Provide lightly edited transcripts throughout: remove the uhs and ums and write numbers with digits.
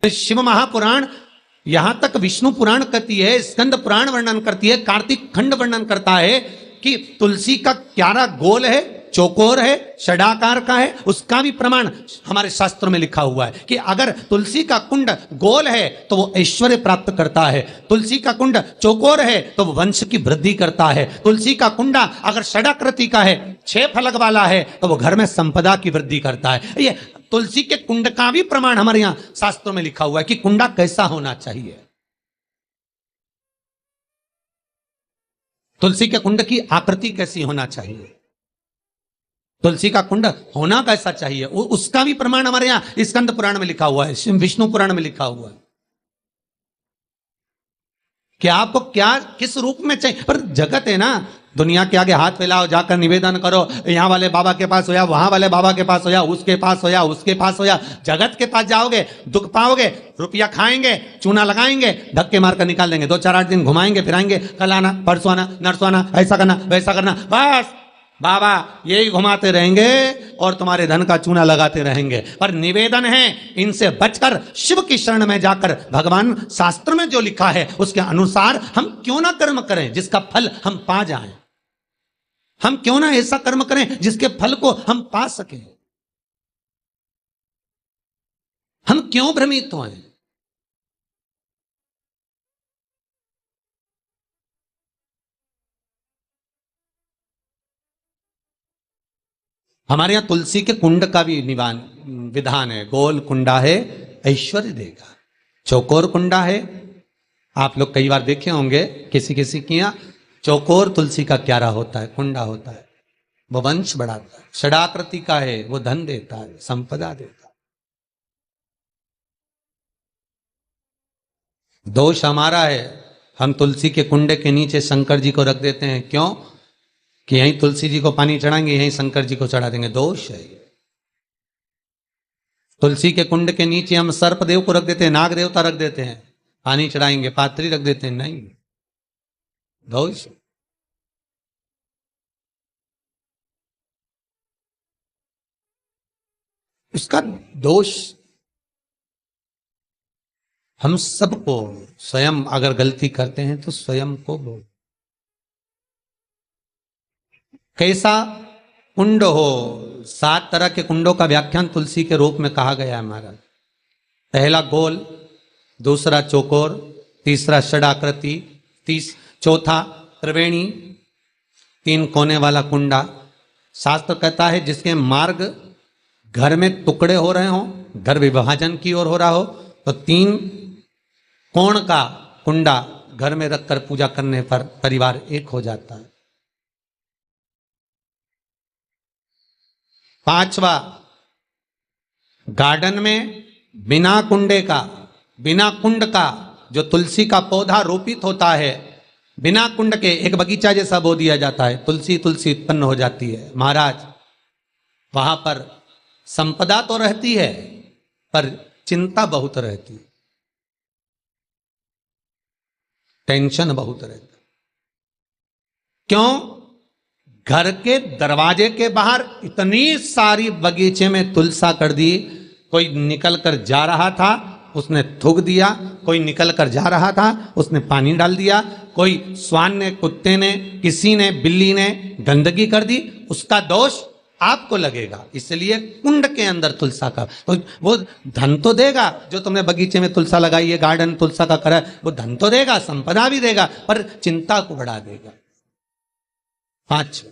शिव महापुराण, यहां तक विष्णु पुराण कहती है, स्कंद पुराण वर्णन करती है, कार्तिक खंड वर्णन करता है कि तुलसी का क्यारा गोल है, चौकोर है, षडाकार का है। उसका भी प्रमाण हमारे शास्त्रों में लिखा हुआ है कि अगर तुलसी का कुंड गोल है तो वो ऐश्वर्य प्राप्त करता है, तुलसी का कुंड चौकोर है तो वो वंश की वृद्धि करता है, तुलसी का कुंडा अगर षडाकृति का है, 6 फलक वाला है, तो वो घर में संपदा की वृद्धि करता है। ये तुलसी के कुंड का भी प्रमाण हमारे यहां शास्त्रों में लिखा हुआ है कि कुंडा कैसा होना चाहिए, तुलसी के कुंड की आकृति कैसी होना चाहिए, तुलसी का कुंड होना कैसा चाहिए, उसका भी प्रमाण हमारे यहां स्कंद पुराण में लिखा हुआ है, विष्णु पुराण में लिखा हुआ है कि आपको क्या किस रूप में चाहिए। पर जगत है ना, दुनिया के आगे हाथ फैलाओ, जाकर निवेदन करो, यहां वाले बाबा के पास हो या वहां वाले बाबा के पास हो या उसके पास हो या उसके पास हो या जगत के पास जाओगे, दुख पाओगे, रुपया खाएंगे, चूना लगाएंगे, धक्के मारकर निकाल देंगे, 2-4-8 दिन घुमाएंगे फिराएंगे, कल आना परसों आना नरसों आना, ऐसा करना वैसा करना, बस बाबा यही घुमाते रहेंगे और तुम्हारे धन का चूना लगाते रहेंगे। पर निवेदन है इनसे बचकर शिव की शरण में जाकर भगवान शास्त्र में जो लिखा है उसके अनुसार हम क्यों ना कर्म करें जिसका फल हम पा जाएं, हम क्यों ना ऐसा कर्म करें जिसके फल को हम पा सकें, हम क्यों भ्रमित हों। हमारे यहां तुलसी के कुंड का भी विधान है, गोल कुंडा है ऐश्वर्य देगा, चौकोर कुंडा है, आप लोग कई बार देखे होंगे किसी किसी के यहां चौकोर तुलसी का क्यारा होता है, कुंडा होता है, वो वंश बढ़ाता है, षडाकृति का है वो धन देता है, संपदा देता है। दोष हमारा है, हम तुलसी के कुंडे के नीचे शंकर जी को रख देते हैं, क्यों कि यहीं तुलसी जी को पानी चढ़ाएंगे, यहीं शंकर जी को चढ़ा देंगे, दोष है। तुलसी के कुंड के नीचे हम सर्पदेव को रख देते हैं, नाग देवता रख देते हैं, पानी चढ़ाएंगे, पात्री रख देते हैं, नहीं, दोष। इसका दोष हम सबको, स्वयं अगर गलती करते हैं तो स्वयं को बोल। कैसा कुंड हो, 7 तरह के कुंडों का व्याख्यान तुलसी के रूप में कहा गया है हमारा। पहला गोल, दूसरा चौकोर, तीसरा षडाकृति, चौथा त्रिवेणी, 3 कोने वाला कुंडा। शास्त्र कहता है जिसके मार्ग घर में टुकड़े हो रहे हो, घर विभाजन की ओर हो रहा हो, तो 3 कोण का कुंडा घर में रखकर पूजा करने पर परिवार एक हो जाता है। 5वां, गार्डन में बिना कुंडे का, बिना कुंड का जो तुलसी का पौधा रोपित होता है, बिना कुंड के एक बगीचा जैसा बो दिया जाता है, तुलसी तुलसी उत्पन्न हो जाती है। महाराज वहां पर संपदा तो रहती है पर चिंता बहुत रहती है, टेंशन बहुत रहता है। क्यों? घर के दरवाजे के बाहर इतनी सारी बगीचे में तुलसा कर दी, कोई निकल कर जा रहा था उसने थूक दिया, कोई निकल कर जा रहा था उसने पानी डाल दिया, कोई श्वान ने, कुत्ते ने, किसी ने, बिल्ली ने गंदगी कर दी, उसका दोष आपको लगेगा। इसलिए कुंड के अंदर तुलसा का, तो वो धन तो देगा, जो तुमने बगीचे में तुलसा लगाई है, गार्डन तुलसा का करा, वो धन तो देगा, संपदा भी देगा, पर चिंता को बढ़ा देगा। 5,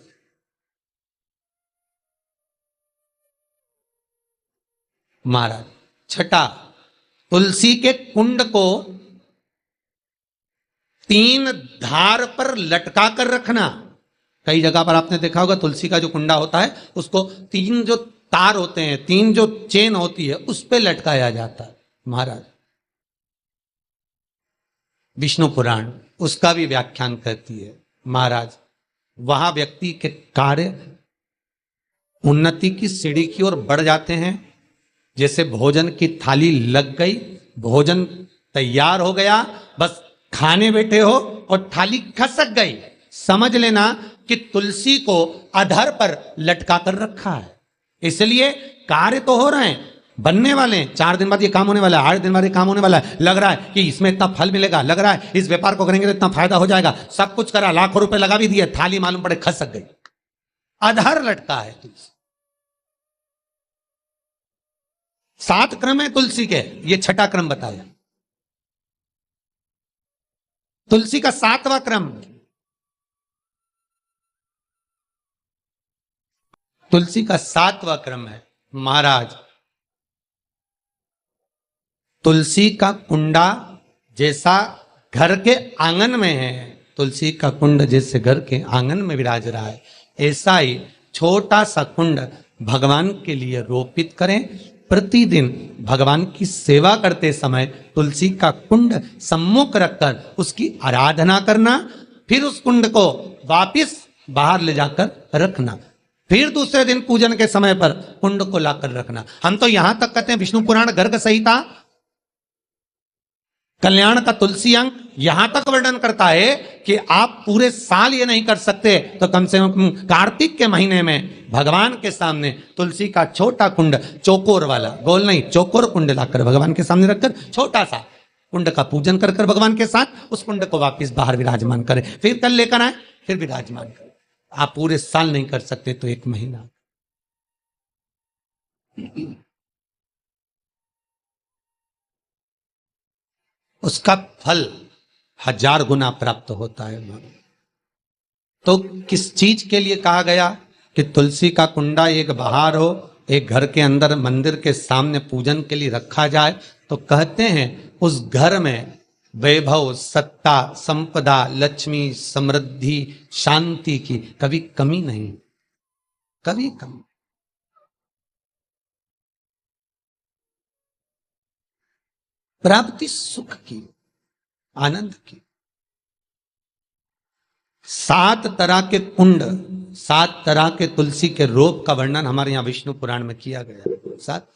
महाराज 6, तुलसी के कुंड को 3 धार पर लटका कर रखना। कई जगह पर आपने देखा होगा तुलसी का जो कुंडा होता है उसको 3 जो तार होते हैं, 3 जो चेन होती है उस पे लटकाया जाता है। महाराज विष्णु पुराण उसका भी व्याख्यान करती है। महाराज वहां व्यक्ति के कार्य उन्नति की सीढ़ी की ओर बढ़ जाते हैं। जैसे भोजन की थाली लग गई, भोजन तैयार हो गया, बस खाने बैठे हो और थाली खसक गई, समझ लेना कि तुलसी को अधर पर लटका कर रखा है। इसलिए कार्य तो हो रहे हैं बनने वाले हैं, 4 दिन बाद ये काम होने वाला है, 8 दिन बाद ये काम होने वाला है, लग रहा है कि इसमें इतना फल मिलेगा, लग रहा है इस व्यापार को करेंगे तो इतना फायदा हो जाएगा, सब कुछ करा, लाखों रुपए लगा भी दिए, थाली मालूम पड़े खसक गई, अधर लटका है तुलसी। 7 क्रम है तुलसी के, ये 6ठा क्रम बताया। तुलसी का 7वां क्रम, तुलसी का 7वां क्रम है महाराज, तुलसी का कुंडा जैसा घर के आंगन में है, तुलसी का कुंड जैसे घर के आंगन में विराज रहा है, ऐसा ही छोटा सा कुंड भगवान के लिए रोपित करें। प्रतिदिन भगवान की सेवा करते समय तुलसी का कुंड सम्मुख रखकर उसकी आराधना करना, फिर उस कुंड को वापिस बाहर ले जाकर रखना, फिर दूसरे दिन पूजन के समय पर कुंड को लाकर रखना। हम तो यहां तक कहते हैं विष्णु पुराण गर्ग संहिता कल्याण का तुलसी अंक यहां तक वर्णन करता है कि आप पूरे साल ये नहीं कर सकते तो कम से कम कार्तिक के महीने में भगवान के सामने तुलसी का छोटा कुंड, चौकोर वाला, गोल नहीं, चौकोर कुंड लाकर भगवान के सामने रखकर छोटा सा कुंड का पूजन कर कर भगवान के साथ उस कुंड को वापिस बाहर विराजमान करें, फिर कल लेकर आए, फिर विराजमान करें। आप पूरे साल नहीं कर सकते तो 1 महीना। उसका फल 1000 गुना प्राप्त होता है। तो किस चीज के लिए कहा गया कि तुलसी का कुंडा एक बाहर हो, एक घर के अंदर मंदिर के सामने पूजन के लिए रखा जाए? तो कहते हैं उस घर में वैभव, सत्ता, संपदा, लक्ष्मी, समृद्धि, शांति की कभी कमी नहीं, कभी कमी। प्राप्ति सुख की, आनंद की। 7 तरह के कुंड, 7 तरह के तुलसी के रोप का वर्णन हमारे यहां विष्णु पुराण में किया गया है। 7।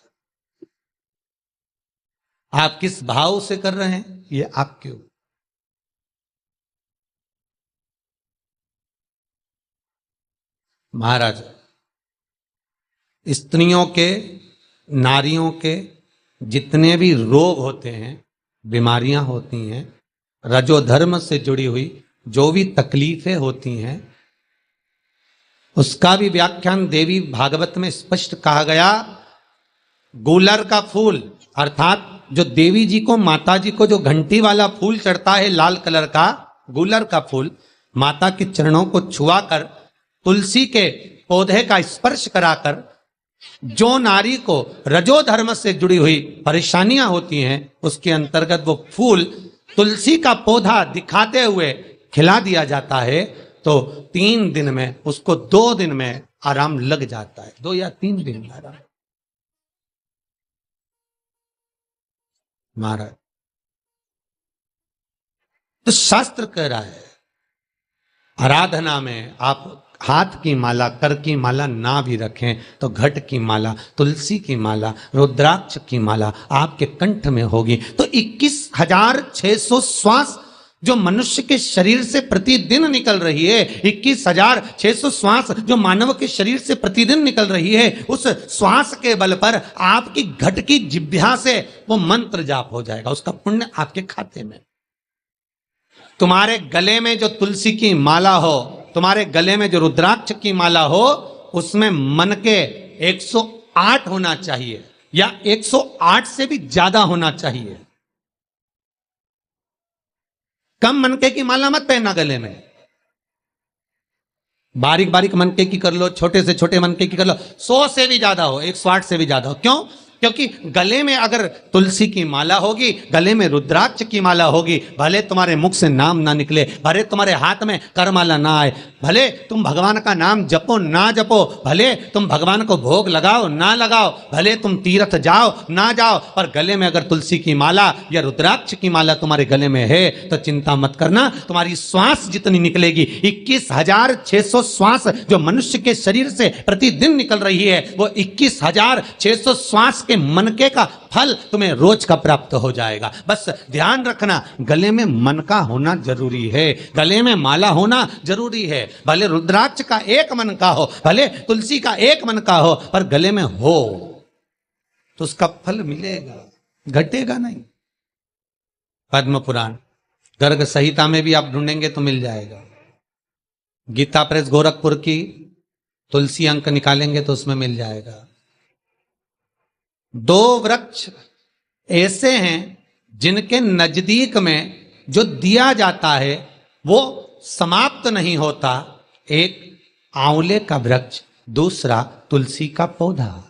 आप किस भाव से कर रहे हैं ये आपके ऊपर। महाराज, स्त्रियों के, नारियों के जितने भी रोग होते हैं, बीमारियां होती हैं, रजोधर्म से जुड़ी हुई जो भी तकलीफें होती हैं, उसका भी व्याख्यान देवी भागवत में स्पष्ट कहा गया। गुलर का फूल, अर्थात जो देवी जी को, माता जी को जो घंटी वाला फूल चढ़ता है लाल कलर का, गुलर का फूल, माता के चरणों को छुआकर, तुलसी के पौधे का स्पर्श कराकर, जो नारी को रजोधर्म से जुड़ी हुई परेशानियां होती हैं उसके अंतर्गत वो फूल, तुलसी का पौधा दिखाते हुए खिला दिया जाता है, तो 3 दिन में उसको 2 दिन में आराम लग जाता है, 2 या 3 दिन में आराम। महाराज, तो शास्त्र कह रहा है आराधना में आप हाथ की माला, कर की माला ना भी रखें तो घट की माला, तुलसी की माला, रुद्राक्ष की माला आपके कंठ में होगी। तो 21,600 श्वास जो मनुष्य के शरीर से प्रतिदिन निकल रही है, 21,600 श्वास जो मानव के शरीर से प्रतिदिन निकल रही है, उस श्वास के बल पर आपकी घट की जिह्वा से वो मंत्र जाप हो जाएगा, उसका पुण्य आपके खाते में। तुम्हारे गले में जो तुलसी की माला हो, तुम्हारे गले में जो रुद्राक्ष की माला हो, उसमें मन के 108 होना चाहिए या 108 से भी ज्यादा होना चाहिए। कम मनके की माला मत पहनना गले में, बारीक बारीक मनके की कर लो, छोटे से छोटे मनके की कर लो, 100 से भी ज्यादा हो, 108 से भी ज्यादा हो। क्यों? क्योंकि गले में अगर तुलसी की माला होगी, गले में रुद्राक्ष की माला होगी, भले तुम्हारे मुख से नाम ना निकले, भले तुम्हारे हाथ में करमाला ना आए, भले तुम भगवान का नाम जपो ना जपो, भले तुम भगवान को भोग लगाओ ना लगाओ, भले तुम तीर्थ जाओ ना जाओ, पर गले में अगर तुलसी की माला या रुद्राक्ष की माला तुम्हारे गले में है तो चिंता मत करना, तुम्हारी श्वास जितनी निकलेगी, 21,600 श्वास जो मनुष्य के शरीर से प्रतिदिन निकल रही है, वो 21,600 श्वास के मनके का फल तुम्हें रोज का प्राप्त हो जाएगा। बस ध्यान रखना, गले में मनका होना जरूरी है, गले में माला होना जरूरी है। भले रुद्राक्ष का 1 मनका हो, भले तुलसी का 1 मनका हो, पर गले में हो तो उसका फल मिलेगा, घटेगा नहीं। पद्म पुराण, गर्ग संहिता में भी आप ढूंढेंगे तो मिल जाएगा। गीता प्रेस गोरखपुर की तुलसी अंक निकालेंगे तो उसमें मिल जाएगा। 2 वृक्ष ऐसे हैं जिनके नजदीक में जो दिया जाता है वो समाप्त नहीं होता। एक आंवले का वृक्ष, दूसरा तुलसी का पौधा।